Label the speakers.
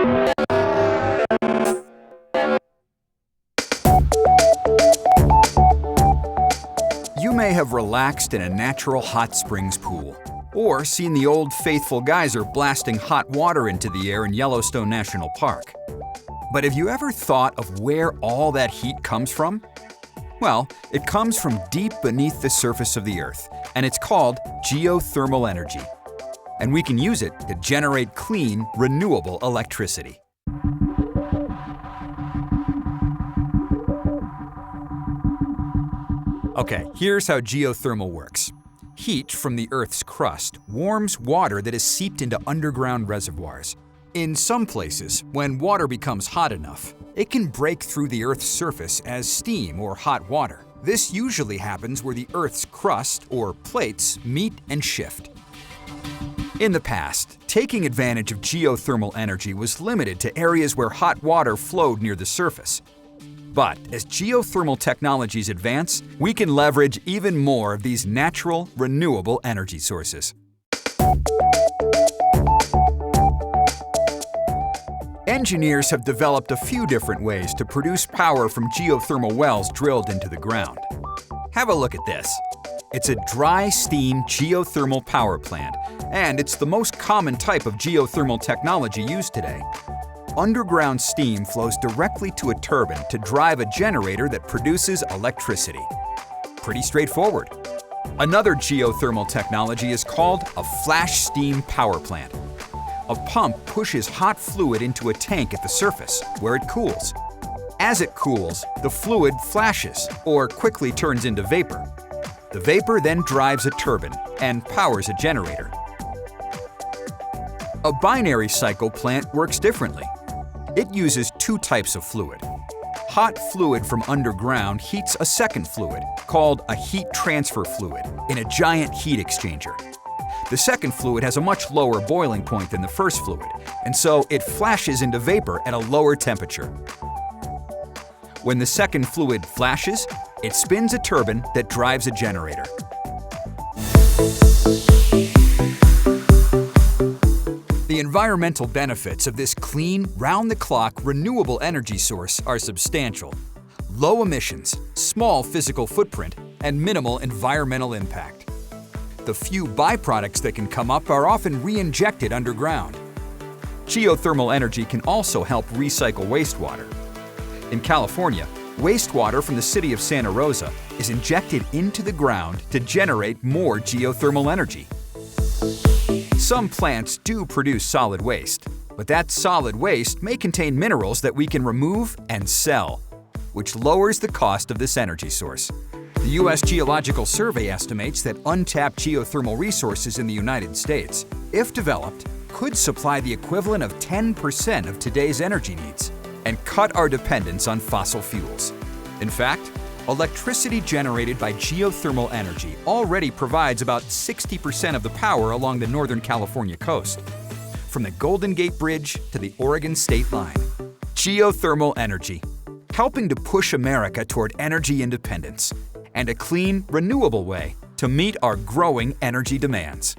Speaker 1: You may have relaxed in a natural hot springs pool, or seen the old faithful geyser blasting hot water into the air in Yellowstone National Park. But have you ever thought of where all that heat comes from? Well, it comes from deep beneath the surface of the Earth, and it's called geothermal energy. And we can use it to generate clean, renewable electricity. Okay, here's how geothermal works. Heat from the Earth's crust warms water that has seeped into underground reservoirs. In some places, when water becomes hot enough, it can break through the Earth's surface as steam or hot water. This usually happens where the Earth's crust, or plates, meet and shift. In the past, taking advantage of geothermal energy was limited to areas where hot water flowed near the surface. But as geothermal technologies advance, we can leverage even more of these natural, renewable energy sources. Engineers have developed a few different ways to produce power from geothermal wells drilled into the ground. Have a look at this. It's a dry steam geothermal power plant, and it's the most common type of geothermal technology used today. Underground steam flows directly to a turbine to drive a generator that produces electricity. Pretty straightforward. Another geothermal technology is called a flash steam power plant. A pump pushes hot fluid into a tank at the surface, where it cools. As it cools, the fluid flashes, or quickly turns into vapor. The vapor then drives a turbine and powers a generator. A binary cycle plant works differently. It uses two types of fluid. Hot fluid from underground heats a second fluid, called a heat transfer fluid, in a giant heat exchanger. The second fluid has a much lower boiling point than the first fluid, and so it flashes into vapor at a lower temperature. When the second fluid flashes, it spins a turbine that drives a generator. The environmental benefits of this clean, round-the-clock, renewable energy source are substantial. Low emissions, small physical footprint, and minimal environmental impact. The few byproducts that can come up are often re-injected underground. Geothermal energy can also help recycle wastewater. In California, wastewater from the city of Santa Rosa is injected into the ground to generate more geothermal energy. Some plants do produce solid waste, but that solid waste may contain minerals that we can remove and sell, which lowers the cost of this energy source. The U.S. Geological Survey estimates that untapped geothermal resources in the United States, if developed, could supply the equivalent of 10% of today's energy needs and cut our dependence on fossil fuels. In fact, electricity generated by geothermal energy already provides about 60% of the power along the Northern California coast, from the Golden Gate Bridge to the Oregon state line. Geothermal energy, helping to push America toward energy independence and a clean, renewable way to meet our growing energy demands.